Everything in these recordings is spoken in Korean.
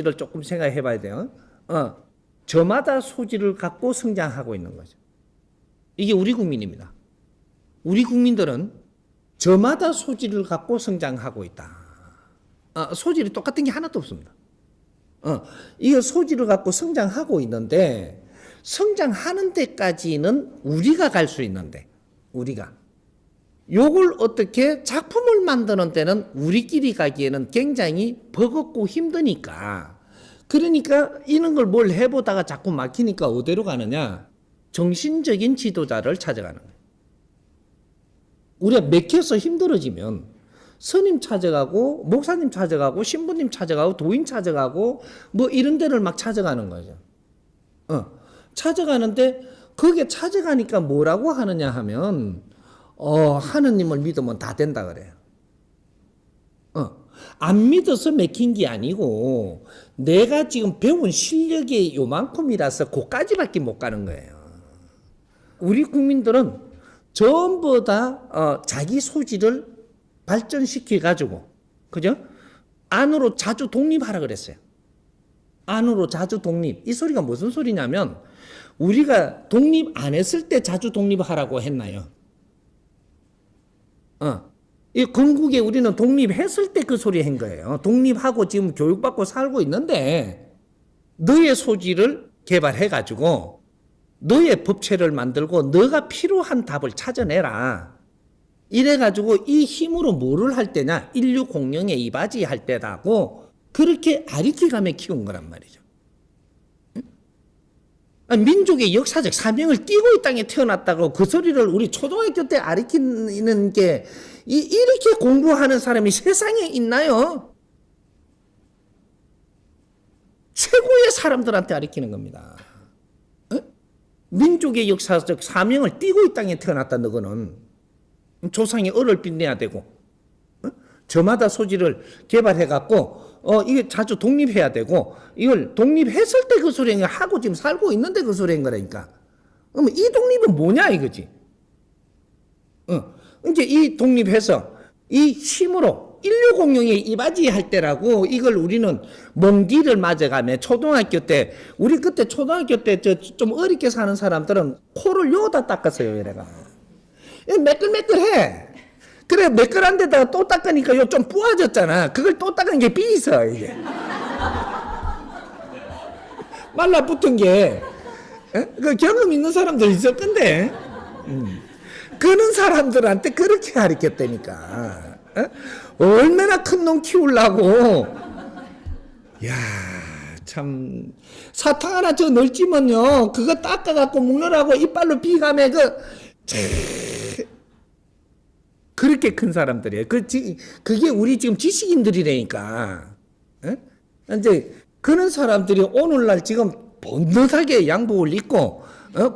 를 조금 생각해 봐야 돼요. 저마다 소질을 갖고 성장하고 있는 거죠. 이게 우리 국민입니다. 우리 국민들은 저마다 소질을 갖고 성장하고 있다. 소질이 똑같은 게 하나도 없습니다. 이게 소질을 갖고 성장하고 있는데, 성장하는 데까지는 우리가 갈 수 있는데, 우리가 요걸 어떻게 작품을 만드는 데는 우리끼리 가기에는 굉장히 버겁고 힘드니까, 그러니까 이런 걸 뭘 해보다가 자꾸 막히니까 어디로 가느냐? 정신적인 지도자를 찾아가는 거예요. 우리가 맥혀서 힘들어지면 스님 찾아가고 목사님 찾아가고 신부님 찾아가고 도인 찾아가고 뭐 이런 데를 막 찾아가는 거죠. 찾아가는데 거기에 찾아가니까 뭐라고 하느냐 하면 하느님을 믿으면 다 된다 그래요. 안 믿어서 맥힌 게 아니고 내가 지금 배운 실력이 요만큼이라서 그까지밖에 못 가는 거예요. 우리 국민들은 전부 다 자기 소질을 발전시켜 가지고, 그죠? 안으로 자주 독립하라 그랬어요. 안으로 자주 독립. 이 소리가 무슨 소리냐면, 우리가 독립 안 했을 때 자주 독립하라고 했나요? 이 건국에 우리는 독립했을 때 그 소리 한 거예요. 독립하고 지금 교육받고 살고 있는데, 너의 소질을 개발해 가지고 너의 법체를 만들고 너가 필요한 답을 찾아내라. 이래가지고 이 힘으로 뭐를 할 때냐? 인류 공영에 이바지할 때라고 그렇게 아리키감에 키운 거란 말이죠. 민족의 역사적 사명을 띠고 이 땅에 태어났다고 그 소리를 우리 초등학교 때 아리키는 게 이렇게 공부하는 사람이 세상에 있나요? 최고의 사람들한테 아리키는 겁니다. 민족의 역사적 사명을 띠고 이 땅에 태어났다. 너거는 조상의 얼을 빛내야 되고, 저마다 소질을 개발해 갖고 이게 자주 독립해야 되고, 이걸 독립했을 때 그 소리인 하고 지금 살고 있는데 그 소리인 거라니까. 그러면 이 독립은 뭐냐 이거지. 이제 이 독립해서 이 힘으로 인류 공영에 이바지할 때라고, 이걸 우리는 먼 길을 맞아가며 초등학교 때, 우리 그때 초등학교 때 좀 어렵게 사는 사람들은 코를 여기다 닦았어요. 이래가 매끌매끌해. 그래 매끌한 데다가 또 닦으니까 요 좀 부어졌잖아. 그걸 또 닦는 게 비있어 이게. 말라붙은 게. 그 경험 있는 사람들 있을 건데. 그런 사람들한테 그렇게 가르쳤다니까. 얼마나 큰 놈 키우려고. 야, 참 사탕 하나 저 널찌면요 그거 닦아갖고 먹느라고 이빨로 비가며 그렇게 큰 사람들이에요. 그게 우리 지금 지식인들이라니까. 이제 그런 사람들이 오늘날 지금 번듯하게 양복을 입고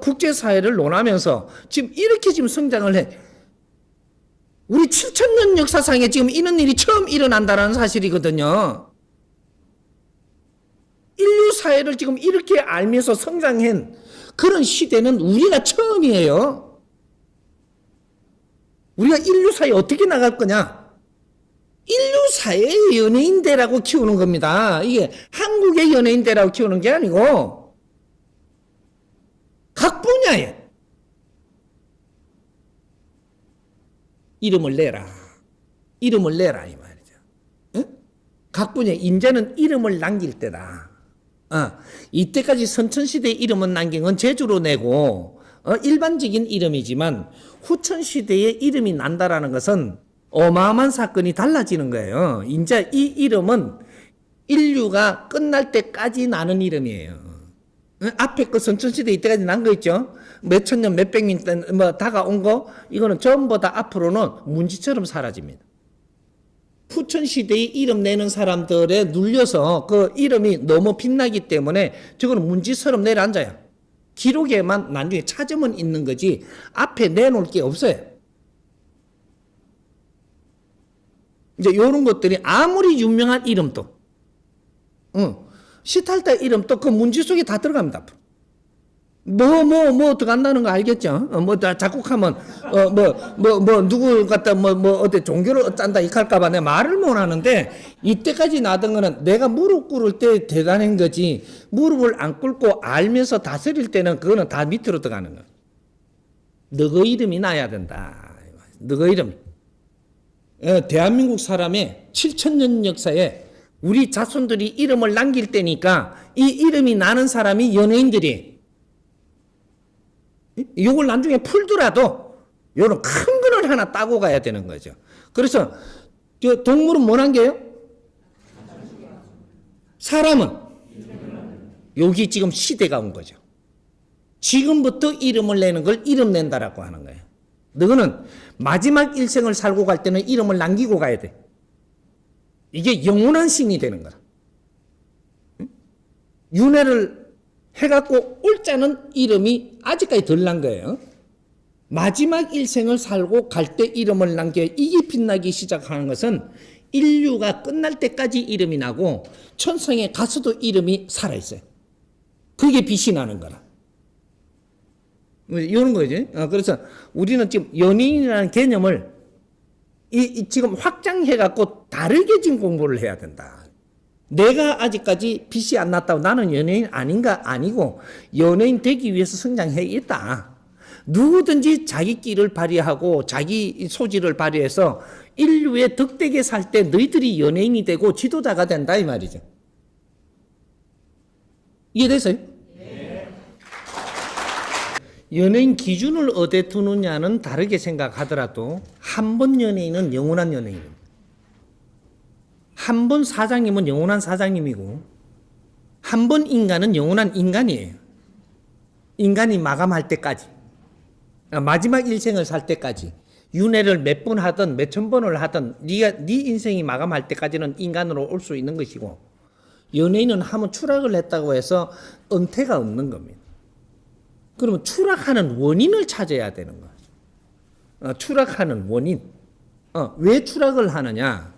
국제사회를 논하면서 지금 이렇게 지금 성장을 해. 우리 7,000년 역사상에 지금 이런 일이 처음 일어난다는 사실이거든요. 인류 사회를 지금 이렇게 알면서 성장한 그런 시대는 우리가 처음이에요. 우리가 인류 사회에 어떻게 나갈 거냐? 인류 사회의 연예인대라고 키우는 겁니다. 이게 한국의 연예인대라고 키우는 게 아니고 각 분야에 이름을 내라. 이름을 내라 이 말이죠. 각 분야에 이제는 이름을 남길 때다. 이때까지 선천시대의 이름은 남긴 건 제주로 내고 일반적인 이름이지만 후천시대의 이름이 난다라는 것은 어마어마한 사건이 달라지는 거예요. 이제 이 이름은 인류가 끝날 때까지 나는 이름이에요. 앞에 거 선천시대 이때까지 난 거 있죠? 몇천 년, 몇백 년 뭐 다가온 거, 이거는 전부 다 앞으로는 문지처럼 사라집니다. 후천시대의 이름 내는 사람들에 눌려서 그 이름이 너무 빛나기 때문에 저거는 문지처럼 내려앉아요. 기록에만 나중에 찾으면 있는 거지 앞에 내놓을 게 없어요. 이제 이런 것들이 아무리 유명한 이름도 시탈다 이름도 그 문지 속에 다 들어갑니다. 뭐 들어간다는 거 알겠죠? 작곡하면, 누구 갖다 어디 종교를 어쩐다, 이렇게 할까봐 내가 말을 못 하는데, 이때까지 나던 거는 내가 무릎 꿇을 때 대단한 거지, 무릎을 안 꿇고 알면서 다스릴 때는 그거는 다 밑으로 들어가는 거야. 너의 이름이 나야 된다. 너의 이름이. 대한민국 사람의 7,000년 역사에 우리 자손들이 이름을 남길 때니까 이 이름이 나는 사람이 연예인들이 이걸 나중에 풀더라도 이런 큰 거를 하나 따고 가야 되는 거죠. 그래서 동물은 뭐란 게요? 사람은 여기 지금 시대가 온 거죠. 지금부터 이름을 내는 걸 이름 낸다라고 하는 거예요. 너는 마지막 일생을 살고 갈 때는 이름을 남기고 가야 돼. 이게 영원한 신이 되는 거라. 윤회를 해갖고 올 자는 이름이 아직까지 덜 난 거예요. 마지막 일생을 살고 갈 때 이름을 남겨 이게 빛나기 시작하는 것은 인류가 끝날 때까지 이름이 나고 천상에 가서도 이름이 살아있어요. 그게 빛이 나는 거라. 이런 거지. 그래서 우리는 지금 연예인이라는 개념을 지금 확장해갖고 다르게 지금 공부를 해야 된다. 내가 아직까지 빛이 안 났다고 나는 연예인 아닌가? 아니고 연예인 되기 위해서 성장해 있다. 누구든지 자기 끼를 발휘하고 자기 소질을 발휘해서 인류에 덕되게 살 때 너희들이 연예인이 되고 지도자가 된다 이 말이죠. 이해됐어요? 네. 연예인 기준을 어디에 두느냐는 다르게 생각하더라도 한 번 연예인은 영원한 연예인입니다. 한 번 사장님은 영원한 사장님이고 한 번 인간은 영원한 인간이에요. 인간이 마감할 때까지, 마지막 일생을 살 때까지, 윤회를 몇 번 하든 몇천 번을 하든 네 인생이 마감할 때까지는 인간으로 올 수 있는 것이고, 연예인은 한번 추락을 했다고 해서 은퇴가 없는 겁니다. 그러면 추락하는 원인을 찾아야 되는 거죠. 추락하는 원인. 왜 추락을 하느냐?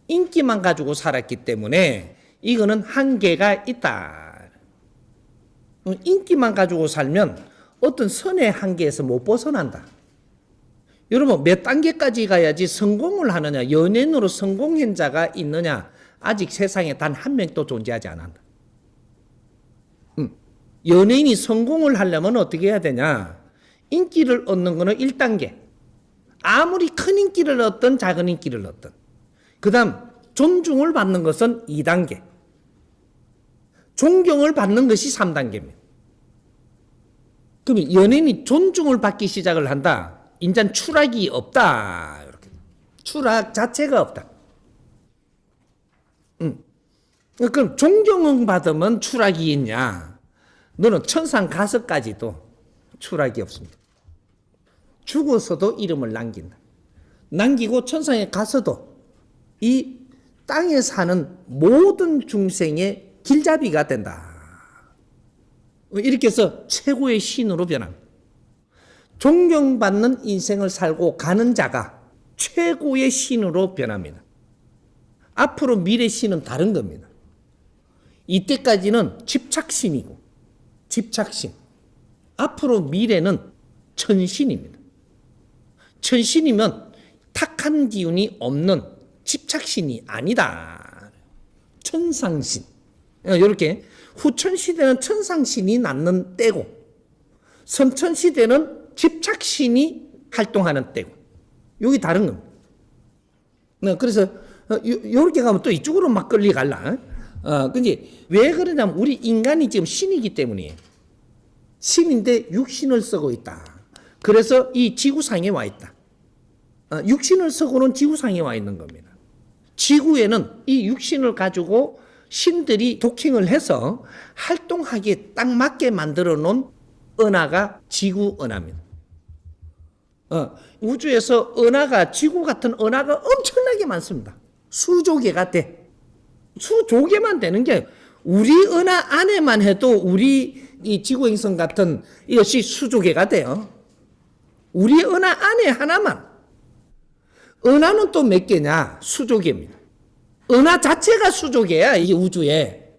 인기만 가지고 살았기 때문에 이거는 한계가 있다. 인기만 가지고 살면 어떤 선의 한계에서 못 벗어난다. 여러분 몇 단계까지 가야지 성공을 하느냐? 연예인으로 성공한 자가 있느냐? 아직 세상에 단 한 명도 존재하지 않는다. 연예인이 성공을 하려면 어떻게 해야 되냐? 인기를 얻는 것은 1단계. 아무리 큰 인기를 얻든 작은 인기를 얻든. 그 다음 존중을 받는 것은 2단계. 존경을 받는 것이 3단계입니다. 그러면 연예인이 존중을 받기 시작을 한다. 인간 추락이 없다. 이렇게. 추락 자체가 없다. 그럼 존경을 받으면 추락이 있냐? 너는 천상 가서까지도 추락이 없습니다. 죽어서도 이름을 남긴다. 남기고 천상에 가서도 이 땅에 사는 모든 중생의 길잡이가 된다. 이렇게 해서 최고의 신으로 변합니다. 존경받는 인생을 살고 가는 자가 최고의 신으로 변합니다. 앞으로 미래 신은 다른 겁니다. 이때까지는 집착신이고, 집착신. 앞으로 미래는 천신입니다. 천신이면 탁한 기운이 없는 집착신이 아니다. 천상신. 이렇게 후천시대는 천상신이 낳는 때고, 선천시대는 집착신이 활동하는 때고, 여기 다른 겁니다. 그래서 이렇게 가면 또 이쪽으로 막 끌려갈라. 근데 왜 그러냐면 우리 인간이 지금 신이기 때문이에요. 신인데 육신을 쓰고 있다. 그래서 이 지구상에 와 있다. 육신을 쓰고는 지구상에 와 있는 겁니다. 지구에는 이 육신을 가지고 신들이 도킹을 해서 활동하기에 딱 맞게 만들어 놓은 은하가 지구 은하입니다. 우주에서 은하가, 지구 같은 은하가 엄청나게 많습니다. 수조개가 돼. 수조개만 되는 게 우리 은하 안에만 해도 우리 이 지구행성 같은 이것이 수조개가 돼요. 우리 은하 안에 하나만. 은하는 또 몇 개냐? 수조개입니다. 은하 자체가 수조개야, 이 우주에.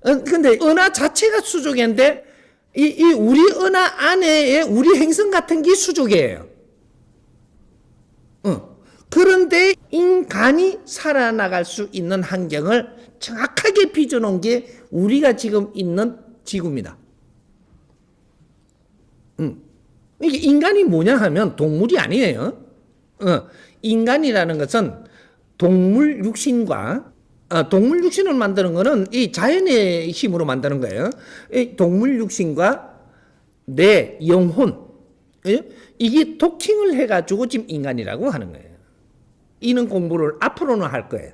근데 은하 자체가 수조개인데 이 우리 은하 안에 우리 행성 같은 게 수족이에요. 그런데 인간이 살아나갈 수 있는 환경을 정확하게 빚어놓은 게 우리가 지금 있는 지구입니다. 이게 인간이 뭐냐 하면 동물이 아니에요. 인간이라는 것은 동물 육신과 동물 육신을 만드는 거는 이 자연의 힘으로 만드는 거예요. 이 동물 육신과 내 영혼, 이게 도킹을 해가지고 지금 인간이라고 하는 거예요. 이런 공부를 앞으로는 할 거예요.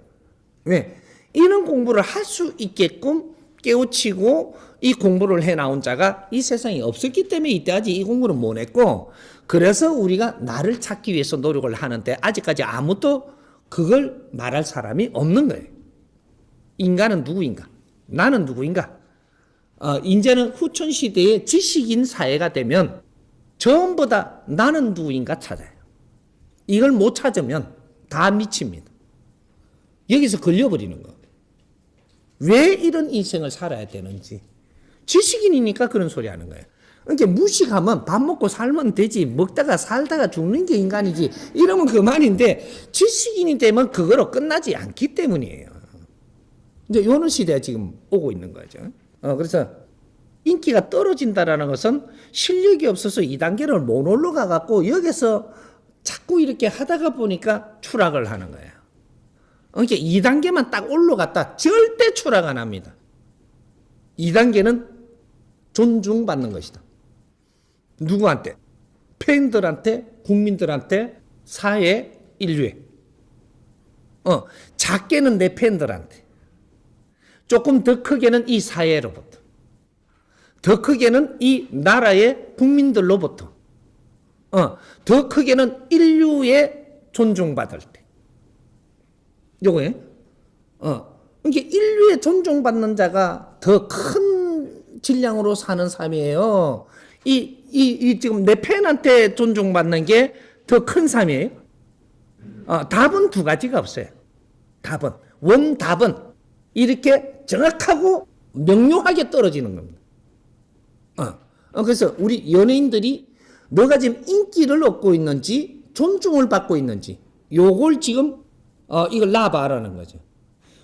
왜? 이런 공부를 할 수 있게끔 깨우치고 이 공부를 해나온 자가 이 세상에 없었기 때문에 이때까지 이 공부를 못 했고, 그래서 우리가 나를 찾기 위해서 노력을 하는데 아직까지 아무도 그걸 말할 사람이 없는 거예요. 인간은 누구인가? 나는 누구인가? 이제는 후천시대의 지식인 사회가 되면 전부 다 나는 누구인가 찾아요. 이걸 못 찾으면 다 미칩니다. 여기서 걸려버리는 거. 왜 이런 인생을 살아야 되는지. 지식인이니까 그런 소리 하는 거예요. 그러니까 무식하면 밥 먹고 살면 되지, 먹다가 살다가 죽는 게 인간이지, 이러면 그만인데, 지식인이 되면 그거로 끝나지 않기 때문이에요. 이제 이런 시대가 지금 오고 있는 거죠. 그래서 인기가 떨어진다라는 것은 실력이 없어서 2단계를 못 올라가 갖고 여기서 자꾸 이렇게 하다가 보니까 추락을 하는 거예요. 그러니까 2단계만 딱 올라갔다 절대 추락 안 합니다. 2단계는 존중받는 것이다. 누구한테? 팬들한테, 국민들한테, 사회, 인류에. 작게는 내 팬들한테, 조금 더 크게는 이 사회로부터, 더 크게는 이 나라의 국민들로부터, 더 크게는 인류의 존중받을 때. 요거에, 그러니까 인류의 존중받는 자가 더 큰 질량으로 사는 삶이에요. 지금 내 팬한테 존중받는 게 더 큰 삶이에요. 답은 두 가지가 없어요. 원답은 이렇게 정확하고 명료하게 떨어지는 겁니다. 그래서 우리 연예인들이 너가 지금 인기를 얻고 있는지 존중을 받고 있는지 요걸 지금 이걸 놔봐라는 거죠.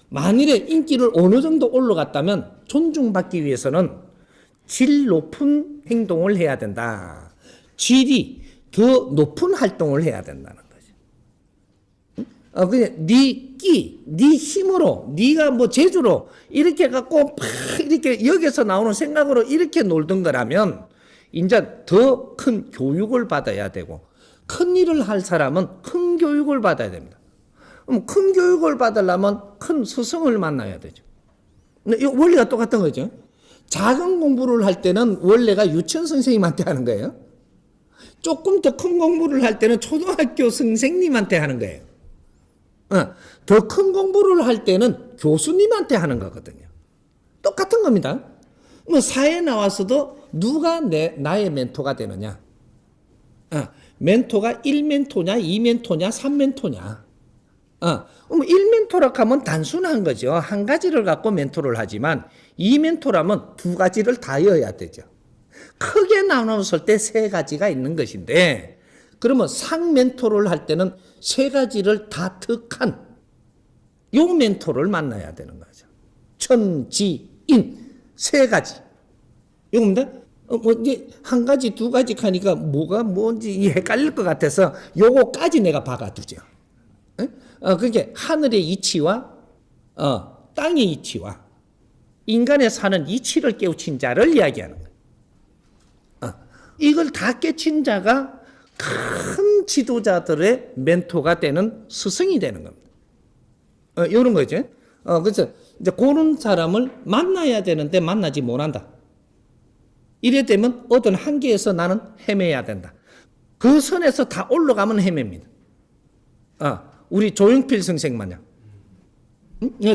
만일에 인기를 어느 정도 올라갔다면 존중받기 위해서는 질 높은 행동을 해야 된다. 질이 더 높은 활동을 해야 된다는 거죠. 그냥 네 힘으로, 네가 뭐 재주로 이렇게 갖고 이렇게 여기서 나오는 생각으로 이렇게 놀던 거라면 이제 더 큰 교육을 받아야 되고, 큰 일을 할 사람은 큰 교육을 받아야 됩니다. 그럼 큰 교육을 받으려면 큰 스승을 만나야 되죠. 이 원리가 똑같은 거죠. 작은 공부를 할 때는 원래가 유치원 선생님한테 하는 거예요. 조금 더 큰 공부를 할 때는 초등학교 선생님한테 하는 거예요. 더 큰 공부를 할 때는 교수님한테 하는 거거든요. 똑같은 겁니다. 뭐 사회에 나와서도 누가 나의 멘토가 되느냐? 멘토가 1멘토냐, 2멘토냐, 3멘토냐? 1멘토라고 하면 단순한 거죠. 한 가지를 갖고 멘토를 하지만 2멘토라면 두 가지를 다 여야 되죠. 크게 나눴을 때 세 가지가 있는 것인데, 그러면 상멘토를 할 때는 세 가지를 다 득한 요 멘토를 만나야 되는 거죠. 천지인 세 가지. 이겁니다. 이제 한 가지, 두 가지 하니까 뭐가 뭔지 헷갈릴 것 같아서 요거까지 내가 박아두죠. 그게 하늘의 이치와 땅의 이치와 인간의 사는 이치를 깨우친 자를 이야기하는 거예요. 이걸 다 깨친 자가 큰 지도자들의 멘토가 되는 스승이 되는 겁니다. 이런 거죠. 그래서 이제 그런 사람을 만나야 되는데 만나지 못한다. 이래 되면 어떤 한계에서 나는 헤매야 된다. 그 선에서 다 올라가면 헤맵니다. 우리 조용필 선생 마냥.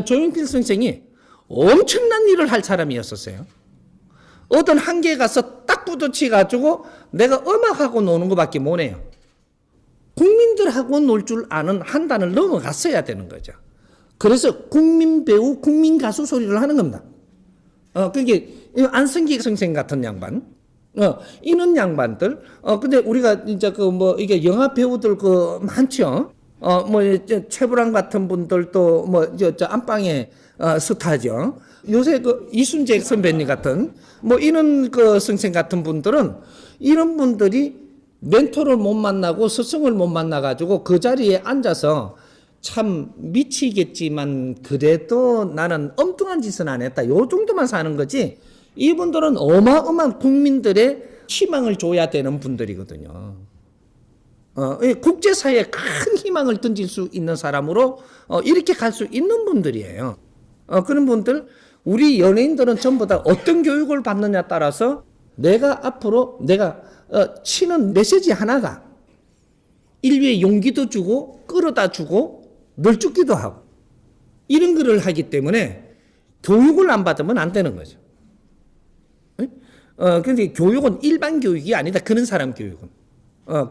조용필 선생이 엄청난 일을 할 사람이었었어요. 어떤 한계에 가서 딱 부딪혀가지고 내가 음악하고 노는 것밖에 못해요. 국민들하고 놀 줄 아는 한 단을 넘어갔어야 되는 거죠. 그래서 국민 배우, 국민 가수 소리를 하는 겁니다. 그게 안성기 선생 같은 양반, 이런 양반들, 근데 우리가 이제 이게 영화 배우들 많죠. 최불암 같은 분들도 저 안방에 스타죠. 요새 이순재 선배님 같은 이런 선생 같은 분들은 이런 분들이 멘토를 못 만나고 스승을 못 만나가지고 그 자리에 앉아서 참 미치겠지만 그래도 나는 엉뚱한 짓은 안 했다. 요 정도만 사는 거지. 이분들은 어마어마한 국민들의 희망을 줘야 되는 분들이거든요. 국제사회에 큰 희망을 던질 수 있는 사람으로 이렇게 갈 수 있는 분들이에요. 그런 분들, 우리 연예인들은 전부 다 어떤 교육을 받느냐에 따라서 내가 앞으로 내가 치는 메시지 하나가 인류에 용기도 주고 끌어다 주고 널죽기도 하고 이런 글을 하기 때문에 교육을 안 받으면 안 되는 거죠. 근데 교육은 일반 교육이 아니다. 그런 사람 교육은.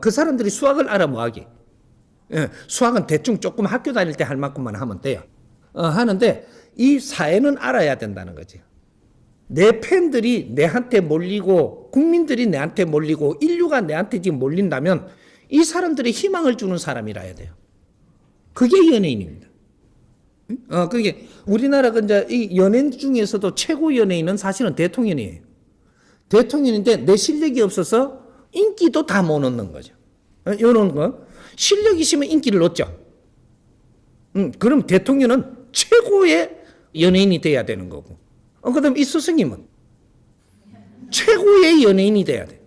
그 사람들이 수학을 알아 뭐하기. 수학은 대충 조금 학교 다닐 때 할 만큼만 하면 돼요. 하는데 이 사회는 알아야 된다는 거지. 내 팬들이 내한테 몰리고 국민들이 내한테 몰리고 인류가 내한테 지금 몰린다면 이 사람들이 희망을 주는 사람이라야 돼요. 그게 연예인입니다. 그게 우리나라 이제 이 연예인 중에서도 최고 연예인은 사실은 대통령이에요. 대통령인데 내 실력이 없어서 인기도 다 못 얻는 거죠. 이런 거 실력 있으면 인기를 얻죠. 그럼 대통령은 최고의 연예인이 돼야 되는 거고. 그다음 이 스승님은 최고의 연예인이 돼야 돼.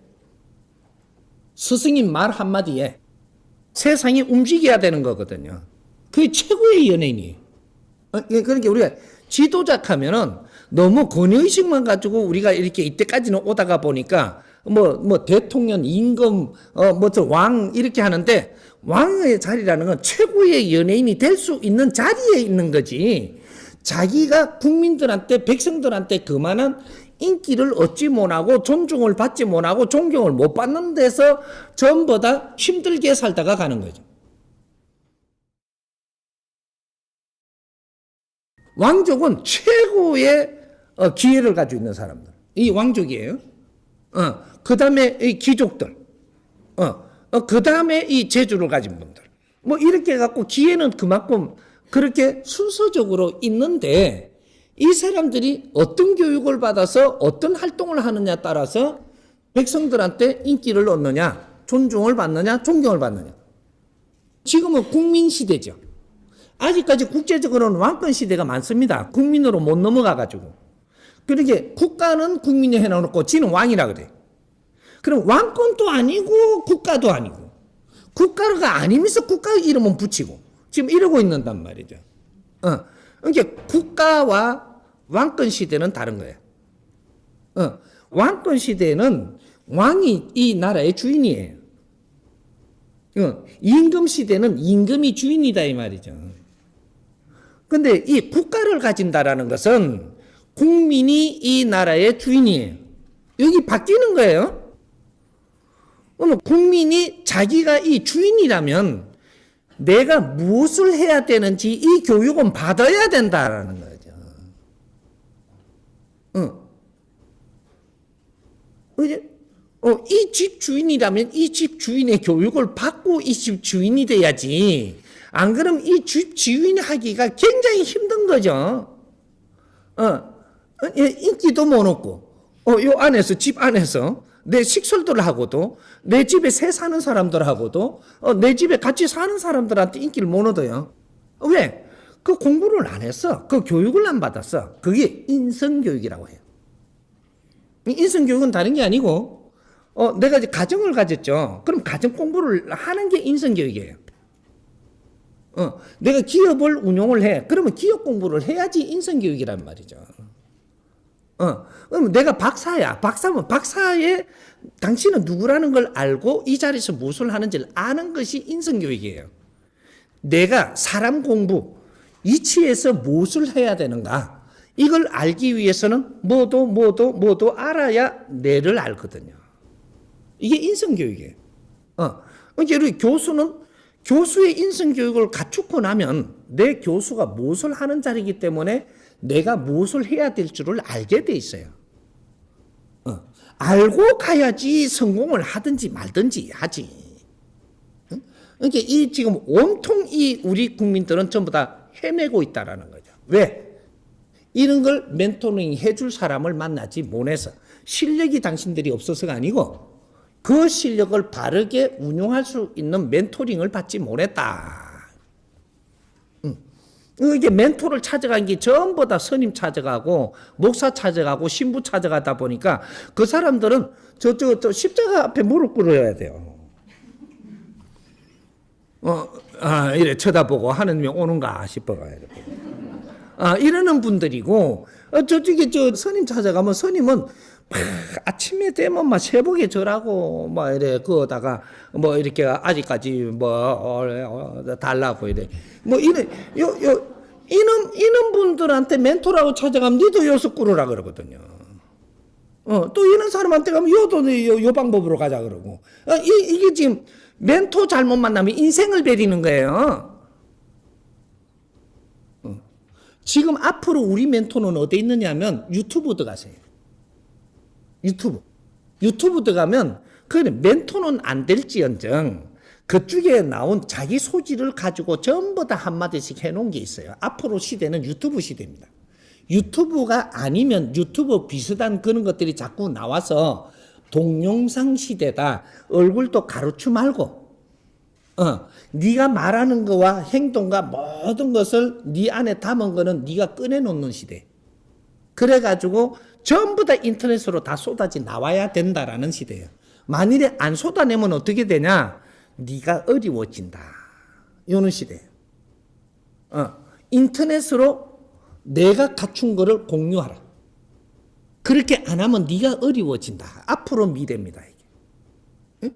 스승님 말 한마디에 세상이 움직여야 되는 거거든요. 그게 최고의 연예인이에요. 그러니까 우리가 지도자 하면은 너무 권위의식만 가지고 우리가 이렇게 이때까지는 오다가 보니까 대통령, 임금, 왕 이렇게 하는데 왕의 자리라는 건 최고의 연예인이 될 수 있는 자리에 있는 거지. 자기가 국민들한테, 백성들한테 그만한 인기를 얻지 못하고 존중을 받지 못하고 존경을 못 받는 데서 전부 다 힘들게 살다가 가는 거죠. 왕족은 최고의 기회를 가지고 있는 사람들. 이 왕족이에요. 그 다음에 이 귀족들. 그 다음에 이 재주를 가진 분들. 이렇게 해갖고 기회는 그만큼 그렇게 순서적으로 있는데 이 사람들이 어떤 교육을 받아서 어떤 활동을 하느냐에 따라서 백성들한테 인기를 얻느냐, 존중을 받느냐, 존경을 받느냐. 지금은 국민시대죠. 아직까지 국제적으로는 왕권시대가 많습니다. 국민으로 못 넘어가가지고. 그러게 국가는 국민이 해놓고 지는 왕이라 그래. 그럼 왕권도 아니고 국가도 아니고 국가가 아니면서 국가 이름은 붙이고 지금 이러고 있는단 말이죠. 그러니까 국가와 왕권시대는 다른 거예요. 왕권시대는 왕이 이 나라의 주인이에요. 임금시대는 임금이 주인이다 이 말이죠. 근데 이 국가를 가진다라는 것은 국민이 이 나라의 주인이에요. 여기 바뀌는 거예요. 그러면 국민이 자기가 이 주인이라면 내가 무엇을 해야 되는지 이 교육은 받아야 된다라는 거죠. 이 집 주인이라면 이 집 주인의 교육을 받고 이 집 주인이 돼야지. 안 그러면 이 집 주인 하기가 굉장히 힘든 거죠. 인기도 못 얻고, 요 안에서, 집 안에서 내 식솔들하고도, 내 집에 새 사는 사람들하고도, 내 집에 같이 사는 사람들한테 인기를 못 얻어요. 왜? 그 공부를 안 했어. 그 교육을 안 받았어. 그게 인성교육이라고 해요. 인성교육은 다른 게 아니고, 내가 이제 가정을 가졌죠. 그럼 가정 공부를 하는 게 인성교육이에요. 내가 기업을 운용을 해. 그러면 기업 공부를 해야지 인성교육이란 말이죠. 그럼 내가 박사야. 박사면 박사의 당신은 누구라는 걸 알고 이 자리에서 무엇을 하는지를 아는 것이 인성교육이에요. 내가 사람 공부, 이치에서 무엇을 해야 되는가. 이걸 알기 위해서는 모두 알아야 뇌를 알거든요. 이게 인성교육이에요. 그러니까 우리 교수는 교수의 인성교육을 갖추고 나면 내 교수가 무엇을 하는 자리이기 때문에 내가 무엇을 해야 될 줄을 알게 돼 있어요. 알고 가야지 성공을 하든지 말든지 하지. 그러니까 이 지금 온통 이 우리 국민들은 전부 다 헤매고 있다라는 거죠. 왜? 이런 걸 멘토링 해줄 사람을 만나지 못해서, 실력이 당신들이 없어서가 아니고 그 실력을 바르게 운용할 수 있는 멘토링을 받지 못했다. 이게 멘토를 찾아간 게 전부 다 스님 찾아가고 목사 찾아가고 신부 찾아가다 보니까 그 사람들은 저 십자가 앞에 무릎 꿇어야 돼요. 이래 쳐다보고 하느님이 오는가 싶어가요. 이러는 분들이고, 저쪽에 저 스님 찾아가면 스님은 아침에 되면 막 새벽에 절하고 막 이래 그거다가 뭐 이렇게 아직까지 뭐 달라고 이래 뭐 이래 이런 분들한테 멘토라고 찾아가면 니도 여기서 꿇으라 그러거든요. 또 이런 사람한테 가면 요 방법으로 가자 그러고, 이게 지금 멘토 잘못 만나면 인생을 베리는 거예요. 지금 앞으로 우리 멘토는 어디 있느냐면 유튜브 들어가세요. 유튜브 들어가면 그 멘토는 안 될지언정 그쪽에 나온 자기 소질을 가지고 전부 다 한마디씩 해놓은 게 있어요. 앞으로 시대는 유튜브 시대입니다. 유튜브가 아니면 유튜브 비슷한 그런 것들이 자꾸 나와서 동영상 시대다. 얼굴도 가르쳐 말고 네가 말하는 거와 행동과 모든 것을 네 안에 담은 거는 네가 꺼내놓는 시대. 그래가지고 전부 다 인터넷으로 다 쏟아지 나와야 된다라는 시대예요. 만일에 안 쏟아내면 어떻게 되냐? 네가 어려워진다. 이런 시대예요. 인터넷으로 내가 갖춘 거를 공유하라. 그렇게 안 하면 네가 어려워진다. 앞으로 미래입니다. 이게.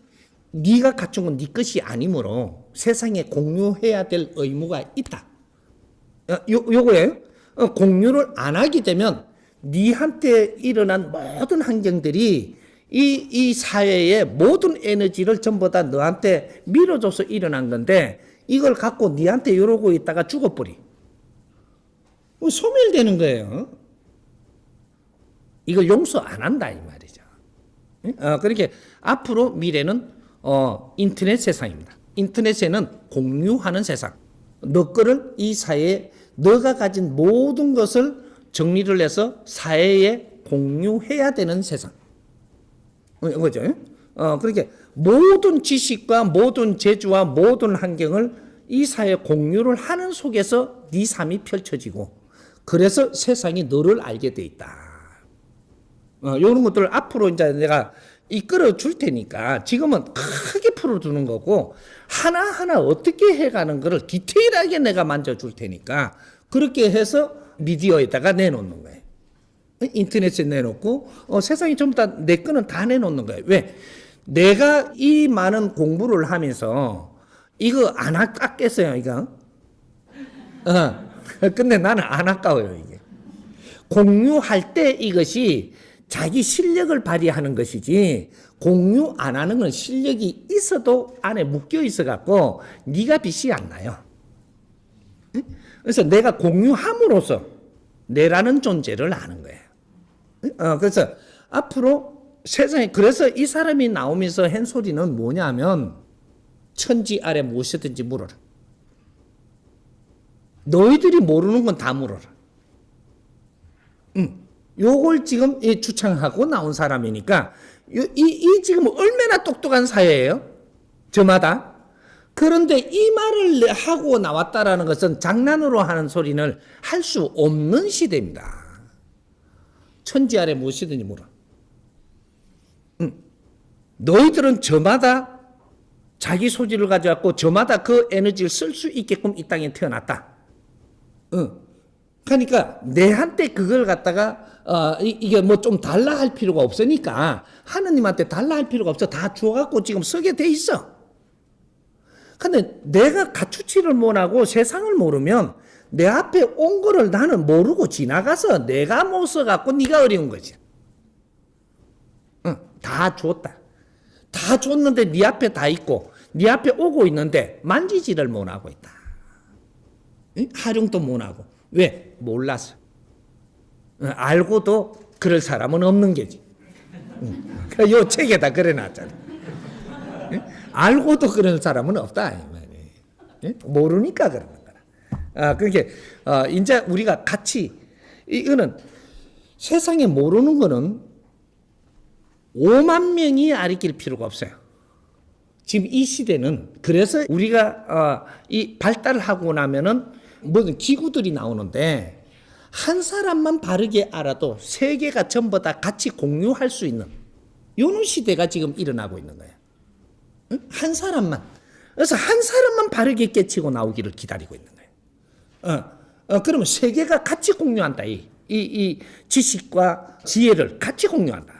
네가 갖춘 건 네 것이 아니므로 세상에 공유해야 될 의무가 있다. 요거예요. 공유를 안 하게 되면 네한테 일어난 모든 환경들이 이 사회의 모든 에너지를 전부 다 너한테 밀어줘서 일어난 건데 이걸 갖고 네한테 이러고 있다가 죽어버리. 소멸되는 거예요. 이걸 용서 안 한다 이 말이죠. 그렇게 앞으로 미래는 인터넷 세상입니다. 인터넷에는 공유하는 세상. 너 거를 이 사회에 너가 가진 모든 것을 정리를 해서 사회에 공유해야 되는 세상. 그죠? 그렇게 모든 지식과 모든 재주와 모든 환경을 이 사회에 공유를 하는 속에서 네 삶이 펼쳐지고, 그래서 세상이 너를 알게 돼 있다. 이런 것들을 앞으로 이제 내가 이끌어 줄 테니까 지금은 크게 풀어주는 거고, 하나하나 어떻게 해가는 거를 디테일하게 내가 만져줄 테니까 그렇게 해서 미디어에다가 내놓는 거예요. 인터넷에 내놓고 세상이 전부 다 내 거는 다 내놓는 거예요. 왜? 내가 이 많은 공부를 하면서 이거 안 아꼈어요, 이거. 근데 나는 안 아까워요, 이게. 공유할 때 이것이 자기 실력을 발휘하는 것이지, 공유 안 하는 건 실력이 있어도 안에 묶여 있어 갖고 네가 빛이 안 나요. 그래서 내가 공유함으로써 내라는 존재를 아는 거예요. 그래서 앞으로 세상에, 그래서 이 사람이 나오면서 한 소리는 뭐냐면, 천지 아래 무엇이든지 물어라. 너희들이 모르는 건 다 물어라. 요걸 지금 주창하고 나온 사람이니까, 이 지금 얼마나 똑똑한 사회예요? 저마다. 그런데 이 말을 하고 나왔다라는 것은 장난으로 하는 소리는 할 수 없는 시대입니다. 천지 아래 무엇이든지 물어. 너희들은 저마다 자기 소질을 가져왔고 저마다 그 에너지를 쓸 수 있게끔 이 땅에 태어났다. 그러니까 내한테 그걸 갖다가 이게 뭐 좀 달라 할 필요가 없으니까, 하느님한테 달라 할 필요가 없어. 다 주어갖고 지금 쓰게 돼 있어. 근데 내가 갖추지를 못하고 세상을 모르면 내 앞에 온 거를 나는 모르고 지나가서 내가 못 써갖고 네가 어려운 거지. 다 줬다. 다 줬는데 네 앞에 다 있고 네 앞에 오고 있는데 만지지를 못하고 있다. 활용도 못하고. 왜? 몰라서. 알고도 그럴 사람은 없는 게지. 요 책에다 그래놨잖아. 알고도 그런 사람은 없다 이 말이에요. 모르니까 그러는 거라. 그러니까 이제 우리가 같이 이거는 세상에 모르는 거는 5만 명이 알릴 필요가 없어요. 지금 이 시대는 그래서 우리가 이 발달하고 나면은 모든 기구들이 나오는데 한 사람만 바르게 알아도 세계가 전부 다 같이 공유할 수 있는 이런 시대가 지금 일어나고 있는 거예요. 한 사람만. 그래서 한 사람만 바르게 깨치고 나오기를 기다리고 있는 거예요. 그러면 세계가 같이 공유한다. 이 지식과 지혜를 같이 공유한다.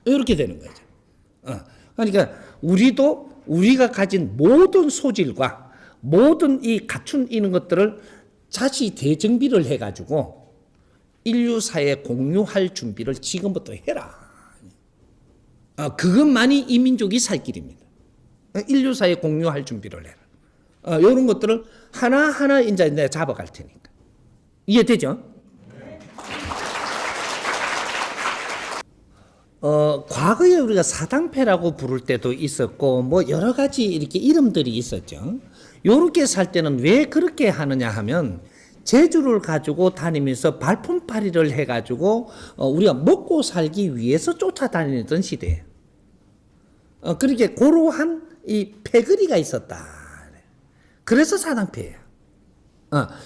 이렇게 되는 거죠. 그러니까 우리가 가진 모든 소질과 모든 이 갖춘 이런 것들을 다시 대정비를 해가지고 인류사에 공유할 준비를 지금부터 해라. 그것만이 이 민족이 살 길입니다. 인류사에 공유할 준비를 해라. 이런 것들을 하나하나 이제 내가 잡아갈 테니까. 이해되죠? 과거에 우리가 사당패라고 부를 때도 있었고, 뭐 여러 가지 이렇게 이름들이 있었죠. 요렇게 살 때는 왜 그렇게 하느냐 하면, 재주를 가지고 다니면서 발품팔이를 해가지고, 우리가 먹고 살기 위해서 쫓아다니던 시대예요. 그렇게 고루한 이 패거리가 있었다. 그래서 사당패예요.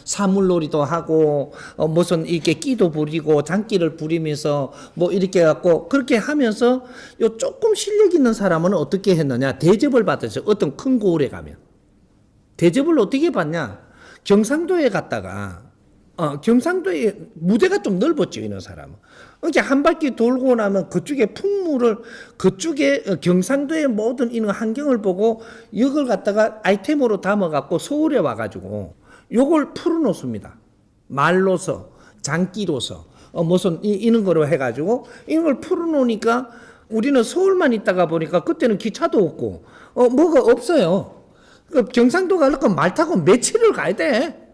사물놀이도 하고 무슨 이렇게 끼도 부리고 장기를 부리면서 뭐 이렇게 갖고 그렇게 하면서 요 조금 실력 있는 사람은 어떻게 했느냐? 대접을 받았어요. 어떤 큰 고을에 가면 대접을 어떻게 받냐? 경상도에 갔다가 경상도에 무대가 좀 넓었죠, 이런 사람은. 이렇게 한 바퀴 돌고 나면 그쪽에 풍물을 그쪽에 경상도의 모든 이런 환경을 보고 이걸 갖다가 아이템으로 담아갖고 서울에 와가지고 요걸 풀어놓습니다. 말로서, 장기로서, 무슨, 이런 거로 해가지고, 이런 걸 풀어놓으니까 우리는 서울만 있다가 보니까 그때는 기차도 없고, 뭐가 없어요. 경상도 가려면 말 타고 며칠을 가야 돼.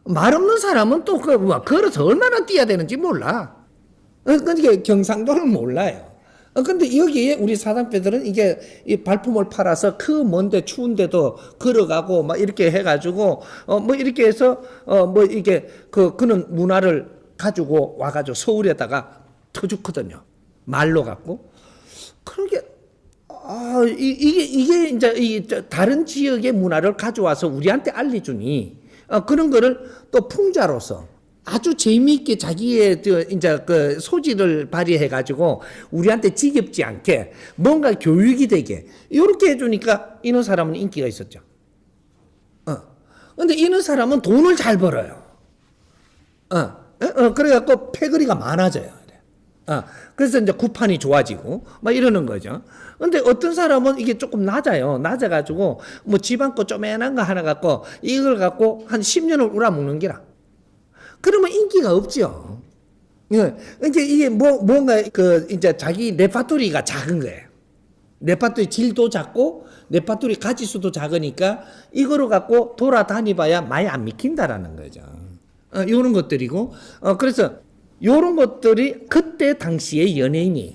말 없는 사람은 또 걸어서 얼마나 뛰어야 되는지 몰라. 그러니까 경상도를 몰라요. 근데 여기에 우리 사당패들은 이게 이 발품을 팔아서 그 먼데 추운데도 걸어가고 막 이렇게 해가지고 뭐 이렇게 해서 뭐 이게 그는 문화를 가지고 와가지고 서울에다가 터주거든요. 말로 갖고. 그러게 이게 이제 이 다른 지역의 문화를 가져와서 우리한테 알려주니 그런 거를 또 풍자로서. 아주 재미있게 자기의 이제 그 소질을 발휘해 가지고 우리한테 지겹지 않게 뭔가 교육이 되게 이렇게 해주니까 이런 사람은 인기가 있었죠. 근데 이런 사람은 돈을 잘 벌어요. 그래갖고 패거리가 많아져요. 그래서 이제 구판이 좋아지고 막 이러는 거죠. 근데 어떤 사람은 이게 조금 낮아요. 낮아가지고 뭐 집안 거 쪼매난 거 하나 갖고 이걸 갖고 한 10년을 우라먹는 게라. 그러면 인기가 없죠. 이제 이게 뭔가 이제 자기 레파토리가 작은 거예요. 레파토리 질도 작고, 레파토리 가지수도 작으니까, 이거로 갖고 돌아다니봐야 많이 안 믿긴다라는 거죠. 요런 것들이고, 그래서 요런 것들이 그때 당시의 연예인이에요.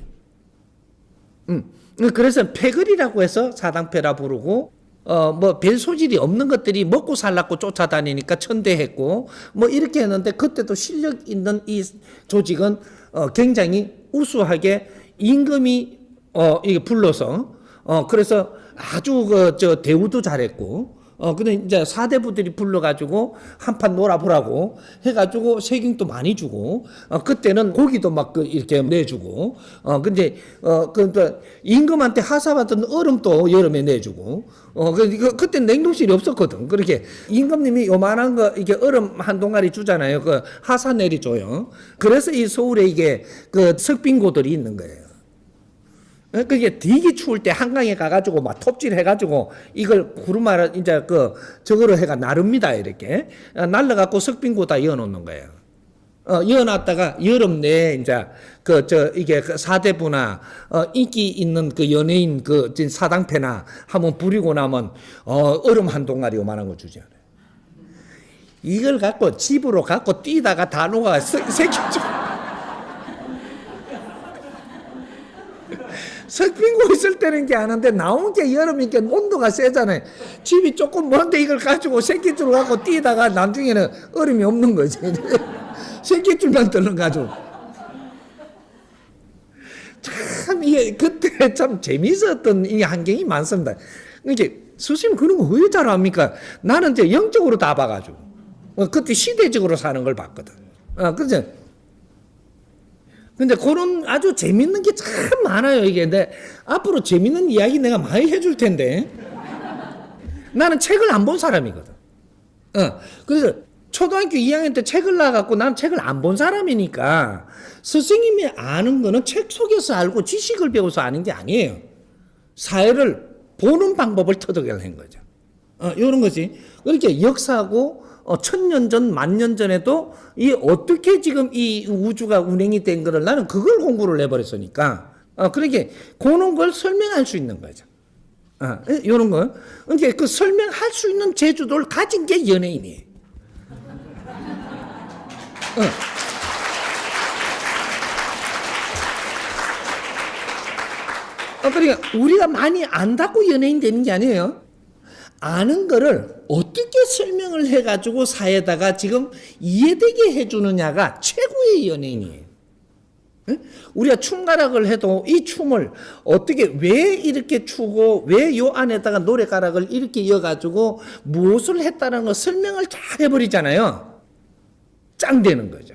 그래서 패거리라고 해서 사당패라 부르고, 뭐 별 소질이 없는 것들이 먹고 살라고 쫓아다니니까 천대했고 뭐 이렇게 했는데 그때도 실력 있는 이 조직은 굉장히 우수하게 임금이 이게 불러서 그래서 아주 저 대우도 잘했고 근데 이제 사대부들이 불러가지고 한판 놀아보라고 해가지고 세금도 많이 주고 그때는 고기도 막 이렇게 내주고 근데 임금한테 하사받은 얼음도 여름에 내주고 그때 냉동실이 없었거든. 그렇게 임금님이 요만한 거 이게 얼음 한 동아리 주잖아요. 그 하사 내리줘요. 그래서 이 서울에 이게 그 석빙고들이 있는 거예요. 그게 되게 추울 때 한강에 가가지고 막 톱질 해가지고 이걸 구루마를 이제 저거로 해가 나릅니다. 이렇게 날라갖고 석빙고 다 이어놓는 거예요. 이어놨다가 여름 내에 이제 이게 사대부나 인기 있는 그 연예인 사당패나 한번 부리고 나면 얼음 한 동아리 요만한 거 주죠. 이걸 갖고 집으로 갖고 뛰다가 다 녹아 새겨져. 석빙고 있을 때는 게 아는데 나온 게 여름이니까 온도가 세잖아요. 집이 조금 먼데 이걸 가지고 새끼줄 갖고 뛰다가 나중에는 얼음이 없는 거지. 새끼줄만 들러가지고. 참 이게 그때 참 재미있었던 이 환경이 많습니다. 이게 스님 그런 거 왜 잘합니까? 나는 이제 영적으로 다 봐가지고 그때 시대적으로 사는 걸 봤거든. 그죠? 근데 그런 아주 재밌는 게 참 많아요, 이게. 근데 앞으로 재밌는 이야기 내가 많이 해줄 텐데. 나는 책을 안 본 사람이거든. 그래서 초등학교 2학년 때 책을 나갖고 나는 책을 안 본 사람이니까 스승님이 아는 거는 책 속에서 알고 지식을 배워서 아는 게 아니에요. 사회를 보는 방법을 터득을 한 거죠. 이런 거지. 그렇게 역사하고 1000년 전, 10,000년 전에도 이 어떻게 지금 이 우주가 운행이 된 거를 나는 그걸 공부를 해버렸으니까, 그렇게 그런 걸 설명할 수 있는 거죠. 이런 거. 그러니까 그 설명할 수 있는 재주도를 가진 게 연예인이에요. 그러니까 우리가 많이 안다고 연예인 되는 게 아니에요. 아는 거를 어떻게 설명을 해가지고 사회에다가 지금 이해되게 해주느냐가 최고의 연예인이에요. 우리가 춤가락을 해도 이 춤을 어떻게 왜 이렇게 추고 왜 요 안에다가 노래가락을 이렇게 이어가지고 무엇을 했다는 거 설명을 다 해버리잖아요. 짱 되는 거죠.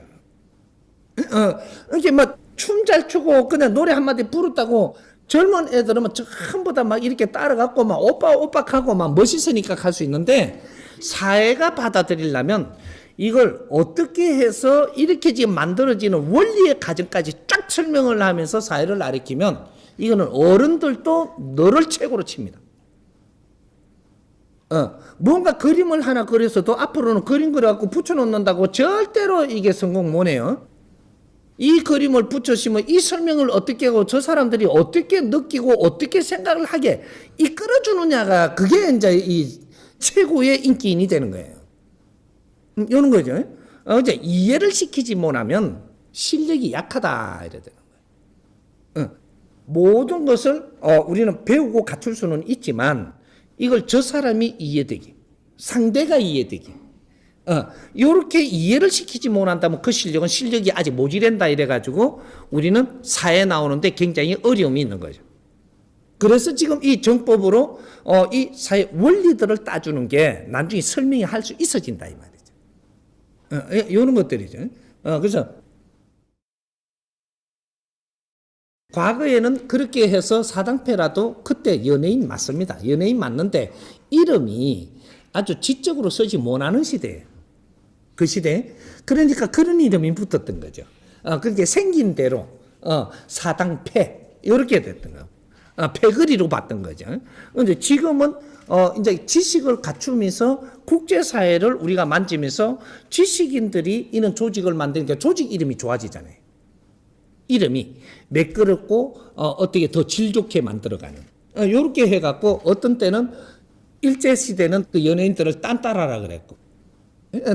이렇게 막 춤 잘 추고 그냥 노래 한마디 부르다고 젊은 애들은 전부 다 막 이렇게 따라갖고 막 오빠 하고 막 멋있으니까 갈 수 있는데 사회가 받아들이려면 이걸 어떻게 해서 이렇게 지금 만들어지는 원리의 과정까지 쫙 설명을 하면서 사회를 가리키면 이거는 어른들도 너를 최고로 칩니다. 뭔가 그림을 하나 그려서도 앞으로는 그림 그려갖고 붙여놓는다고 절대로 이게 성공 못해요. 이 그림을 붙여시면 이 설명을 어떻게 하고 저 사람들이 어떻게 느끼고 어떻게 생각을 하게 이끌어주느냐가 그게 이제 이 최고의 인기인이 되는 거예요. 이런 거죠. 이제 이해를 시키지 못하면 실력이 약하다 이래 되는 거예요. 모든 것을 우리는 배우고 갖출 수는 있지만 이걸 저 사람이 이해되게 상대가 이해되게 요렇게 이해를 시키지 못한다면 그 실력은 실력이 아직 모자란다 이래가지고 우리는 사회에 나오는데 굉장히 어려움이 있는 거죠. 그래서 지금 이 정법으로 이 사회 원리들을 따주는 게 나중에 설명이 할 수 있어진다 이 말이죠. 이런 것들이죠. 그래서 과거에는 그렇게 해서 사당패라도 그때 연예인 맞습니다. 연예인 맞는데 이름이 아주 지적으로 쓰지 못하는 시대예요. 그 시대에. 그러니까 그런 이름이 붙었던 거죠. 그게 생긴 대로 사당패 이렇게 됐던 거예요. 패거리로 봤던 거죠. 근데 지금은 이제 지식을 갖추면서 국제사회를 우리가 만지면서 지식인들이 이런 조직을 만드니까 조직 이름이 좋아지잖아요. 이름이 매끄럽고 어떻게 더 질 좋게 만들어가는 이렇게 해갖고 어떤 때는 일제시대는 그 연예인들을 딴따라라 그랬고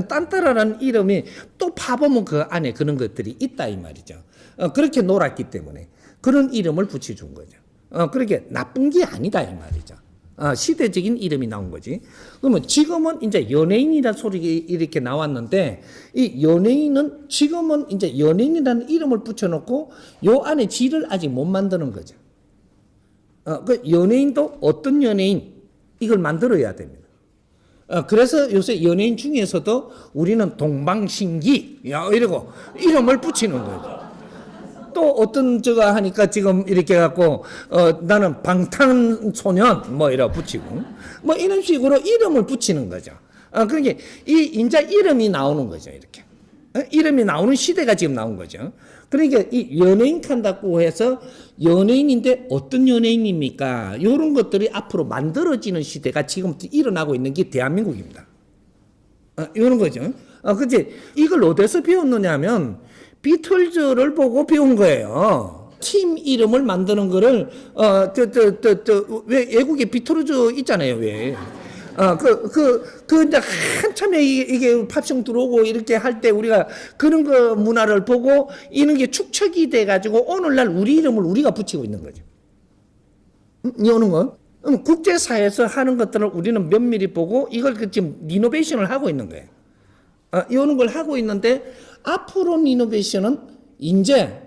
딴따라라는 이름이 또 파보면 그 안에 그런 것들이 있다 이 말이죠. 그렇게 놀았기 때문에 그런 이름을 붙여준 거죠. 그렇게 나쁜 게 아니다 이 말이죠. 시대적인 이름이 나온 거지. 그러면 지금은 이제 연예인이라는 소리가 이렇게 나왔는데 이 연예인은 지금은 이제 연예인이라는 이름을 붙여놓고 요 안에 질을 아직 못 만드는 거죠. 그 연예인도 어떤 연예인 이걸 만들어야 됩니다. 그래서 요새 연예인 중에서도 우리는 동방신기 이러고 이름을 붙이는 거죠. 또 어떤 저가 하니까 지금 이렇게 갖고 나는 방탄소년 뭐 이러 붙이고 뭐 이런 식으로 이름을 붙이는 거죠. 그러니까 이 인자 이름이 나오는 거죠. 이렇게 이름이 나오는 시대가 지금 나온 거죠. 그러니까 이 연예인 칸다고 해서 연예인인데 어떤 연예인입니까? 이런 것들이 앞으로 만들어지는 시대가 지금부터 일어나고 있는 게 대한민국입니다. 이런 거죠. 그치? 이걸 어디서 배웠느냐 하면 비틀즈를 보고 배운 거예요. 팀 이름을 만드는 거를, 왜 외국에 비틀즈 있잖아요, 왜. 이제 한참에 이게 팝송 들어오고 이렇게 할 때 우리가 그런 거 문화를 보고 이런 게 축적이 돼가지고 오늘날 우리 이름을 우리가 붙이고 있는 거죠. 이오는 거. 국제사회에서 하는 것들을 우리는 면밀히 보고 이걸 지금 리노베이션을 하고 있는 거예요. 이오는 걸 하고 있는데 앞으로 리노베이션은 이제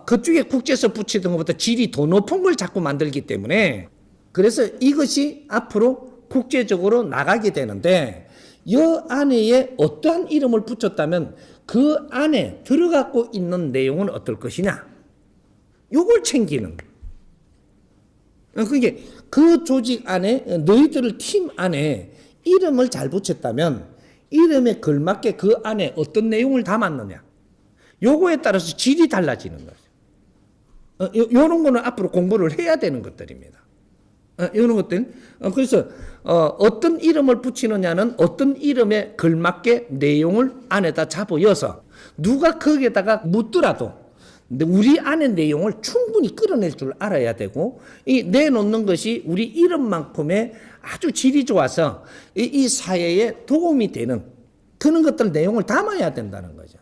그쪽에 국제에서 붙이던 것보다 질이 더 높은 걸 자꾸 만들기 때문에 그래서 이것이 앞으로 국제적으로 나가게 되는데 이 안에 어떠한 이름을 붙였다면 그 안에 들어가고 있는 내용은 어떨 것이냐. 요걸 챙기는 거예요. 그게 그 조직 안에 너희들 팀 안에 이름을 잘 붙였다면 이름에 걸맞게 그 안에 어떤 내용을 담았느냐. 요거에 따라서 질이 달라지는 거죠. 요런 거는 앞으로 공부를 해야 되는 것들입니다. 이런 것들. 그래서 어떤 이름을 붙이느냐는 어떤 이름에 걸맞게 내용을 안에다 잡아여서 누가 거기에다가 묻더라도 우리 안의 내용을 충분히 끌어낼 줄 알아야 되고 이 내놓는 것이 우리 이름만큼의 아주 질이 좋아서 이 사회에 도움이 되는 그런 것들 내용을 담아야 된다는 거죠.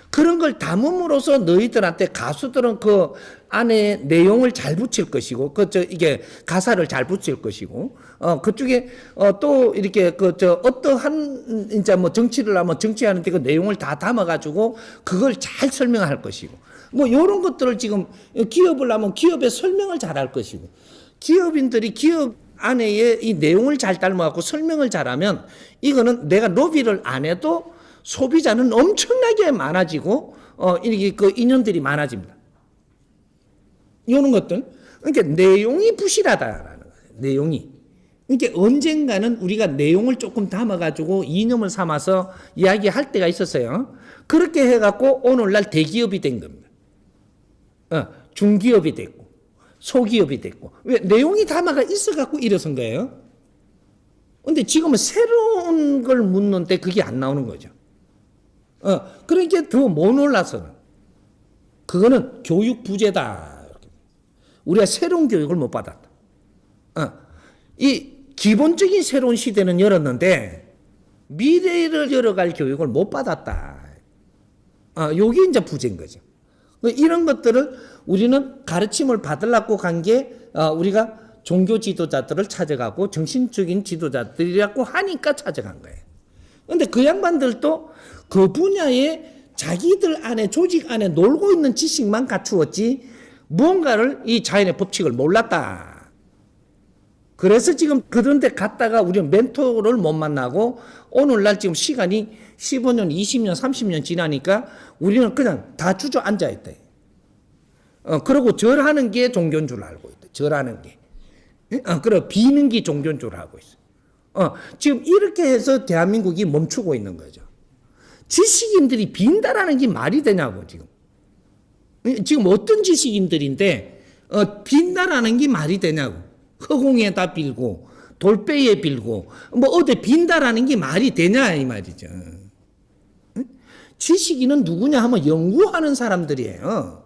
그런 걸 담음으로써 너희들한테 가수들은 그 안에 내용을 잘 붙일 것이고, 이게 가사를 잘 붙일 것이고, 그쪽에, 또 이렇게 어떠한, 이제 뭐 정치를 하면 정치하는데 그 내용을 다 담아가지고 그걸 잘 설명할 것이고, 뭐 요런 것들을 지금 기업을 하면 기업의 설명을 잘 할 것이고, 기업인들이 기업 안에 이 내용을 잘 담아갖고 설명을 잘하면 이거는 내가 로비를 안 해도 소비자는 엄청나게 많아지고 이렇게 그 인연들이 많아집니다. 이런 것들. 그러니까 내용이 부실하다라는 거예요. 내용이. 그러니까 언젠가는 우리가 내용을 조금 담아가지고 이념을 삼아서 이야기할 때가 있었어요. 그렇게 해갖고 오늘날 대기업이 된 겁니다. 중기업이 됐고 소기업이 됐고. 왜? 내용이 담아가 있어갖고 일어선 거예요. 근데 지금은 새로운 걸 묻는데 그게 안 나오는 거죠. 그러니까 더 못 놀라서는 그거는 교육 부재다. 우리가 새로운 교육을 못 받았다. 이 기본적인 새로운 시대는 열었는데 미래를 열어갈 교육을 못 받았다. 요게 이제 부재인 거죠. 이런 것들을 우리는 가르침을 받으려고 간 게 우리가 종교 지도자들을 찾아가고 정신적인 지도자들이라고 하니까 찾아간 거예요. 그런데 그 양반들도 그 분야에 자기들 안에 조직 안에 놀고 있는 지식만 갖추었지 무언가를 이 자연의 법칙을 몰랐다. 그래서 지금 그런 데 갔다가 우리는 멘토를 못 만나고 오늘날 지금 시간이 15년, 20년, 30년 지나니까 우리는 그냥 다 주저앉아 있다. 그리고 절하는 게 종교인 줄 알고 있다. 절하는 게. 그리고 비는 게 종교인 줄 알고 있어. 지금 이렇게 해서 대한민국이 멈추고 있는 거죠. 지식인들이 빈다라는 게 말이 되냐고, 지금. 지금 어떤 지식인들인데, 빈다라는 게 말이 되냐고. 허공에다 빌고, 돌배에 빌고, 뭐, 어디 빈다라는 게 말이 되냐, 이 말이죠. 지식인은 누구냐 하면 연구하는 사람들이에요.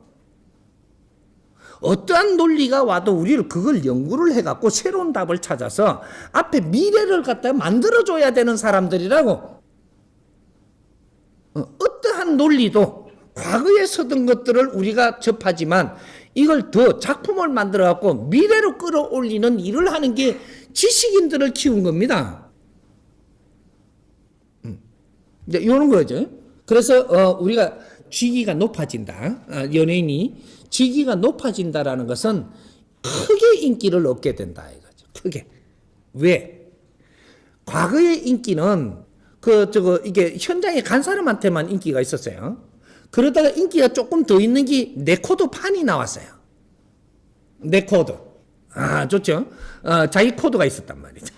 어떠한 논리가 와도 우리를 그걸 연구를 해갖고 새로운 답을 찾아서 앞에 미래를 갖다 만들어줘야 되는 사람들이라고. 어떠한 논리도 과거에 쓰던 것들을 우리가 접하지만 이걸 더 작품을 만들어갖고 미래로 끌어올리는 일을 하는 게 지식인들을 키운 겁니다. 이제 이런 거죠. 그래서 우리가 직위가 높아진다. 연예인이 직위가 높아진다라는 것은 크게 인기를 얻게 된다 이거죠. 크게. 왜? 과거의 인기는 이게 현장에 간 사람한테만 인기가 있었어요. 그러다가 인기가 조금 더 있는 게 네코드판이 나왔어요. 네코드. 좋죠. 자기 코드가 있었단 말이죠.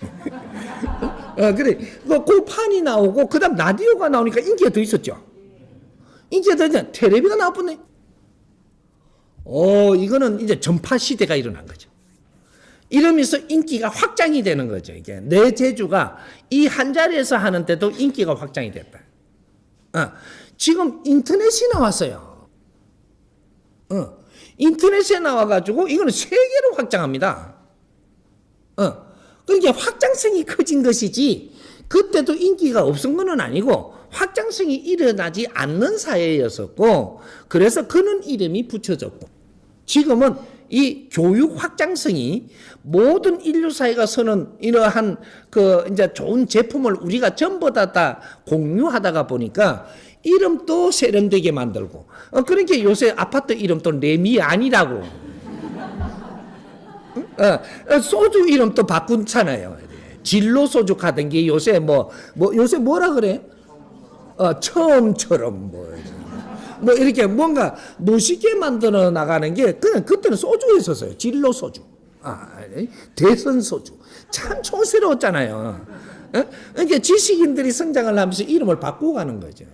그래. 그 판이 나오고, 그 다음 라디오가 나오니까 인기가 더 있었죠. 인기가 더 있잖아. 텔레비가 나왔네. 이거는 이제 전파 시대가 일어난 거죠. 이러면서 인기가 확장이 되는 거죠. 이게 내 제주가 이 한 자리에서 하는데도 인기가 확장이 됐다. 지금 인터넷이 나왔어요. 인터넷에 나와가지고 이거는 세계로 확장합니다. 그러니까 확장성이 커진 것이지 그때도 인기가 없은 건 아니고 확장성이 일어나지 않는 사회였었고 그래서 그는 이름이 붙여졌고 지금은 이 교육 확장성이 모든 인류 사회가 서는 이러한 이제 좋은 제품을 우리가 전부 다 공유하다가 보니까 이름도 세련되게 만들고, 그러니까 요새 아파트 이름도 레미안이라고, 소주 이름도 바꾼잖아요. 진로 소주 같은 게 요새 요새 뭐라 그래? 처음처럼 이렇게 뭔가 멋있게 만들어 나가는 게 그때는 소주였었어요. 진로 소주, 대선 소주, 참 촌스러웠잖아요. 그러니까 지식인들이 성장을 하면서 이름을 바꾸고 가는 거죠.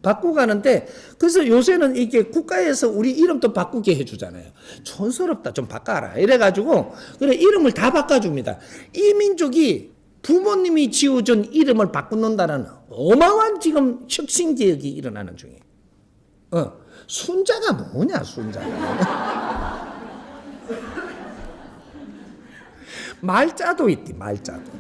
바꾸고 가는데, 그래서 요새는 이게 국가에서 우리 이름도 바꾸게 해주잖아요. 촌스럽다, 좀 바꿔라. 이래가지고, 그래, 이름을 다 바꿔줍니다. 이 민족이 부모님이 지어준 이름을 바꾼다는 어마어마한 지금 혁신개혁이 일어나는 중이에요. 순자가 뭐냐, 순자가. 말자도 있디, 말자도.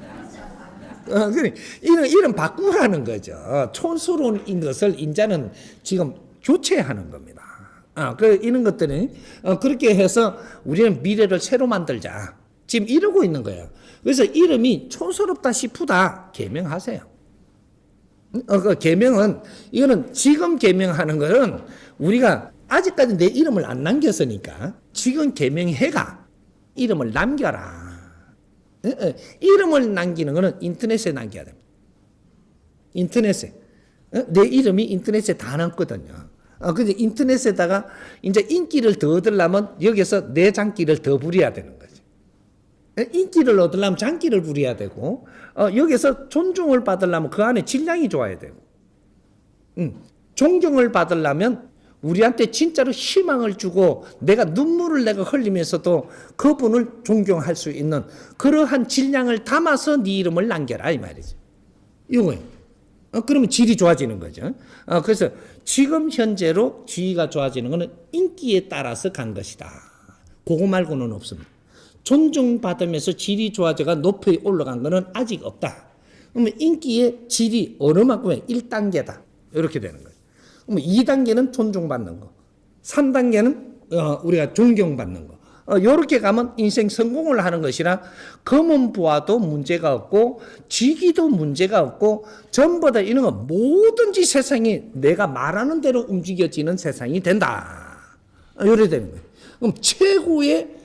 그래, 이름 바꾸라는 거죠. 촌스러운 것을 인자는 지금 교체하는 겁니다. 이런 것들은 그렇게 해서 우리는 미래를 새로 만들자. 지금 이러고 있는 거예요. 그래서 이름이 촌스럽다 싶다 개명하세요. 그 개명은, 이거는 지금 개명하는 거는 우리가 아직까지 내 이름을 안 남겼으니까 지금 개명해가 이름을 남겨라. 이름을 남기는 거는 인터넷에 남겨야 됩니다. 인터넷에. 내 이름이 인터넷에 다 남거든요. 근데 인터넷에다가 이제 인기를 더 얻으려면 여기서 내 장기를 더 부려야 되는 거죠. 인기를 얻으려면 장기를 부려야 되고, 여기서 존중을 받으려면 그 안에 질량이 좋아야 되고, 존경을 받으려면 우리한테 진짜로 희망을 주고 내가 눈물을 내가 흘리면서도 그분을 존경할 수 있는 그러한 질량을 담아서 네 이름을 남겨라, 이 말이죠. 이거예요. 그러면 질이 좋아지는 거죠. 그래서 지금 현재로 지위가 좋아지는 것은 인기에 따라서 간 것이다. 그거 말고는 없습니다. 존중받으면서 질이 좋아져가 높이 올라간 것은 아직 없다. 그러면 인기의 질이 어느 만큼의 1단계다. 이렇게 되는 거예요. 그럼 2단계는 존중받는 거, 3단계는 우리가 존경받는 거. 이렇게 가면 인생 성공을 하는 것이라 검은 부하도 문제가 없고 직위도 문제가 없고 전부 다 이런 거 뭐든지 세상이 내가 말하는 대로 움직여지는 세상이 된다. 이렇게 되는 거예요. 그럼 최고의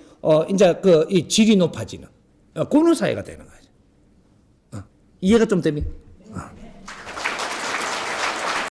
이제 이 질이 높아지는 그런 사회가 되는 거죠. 이해가 좀 됩니까?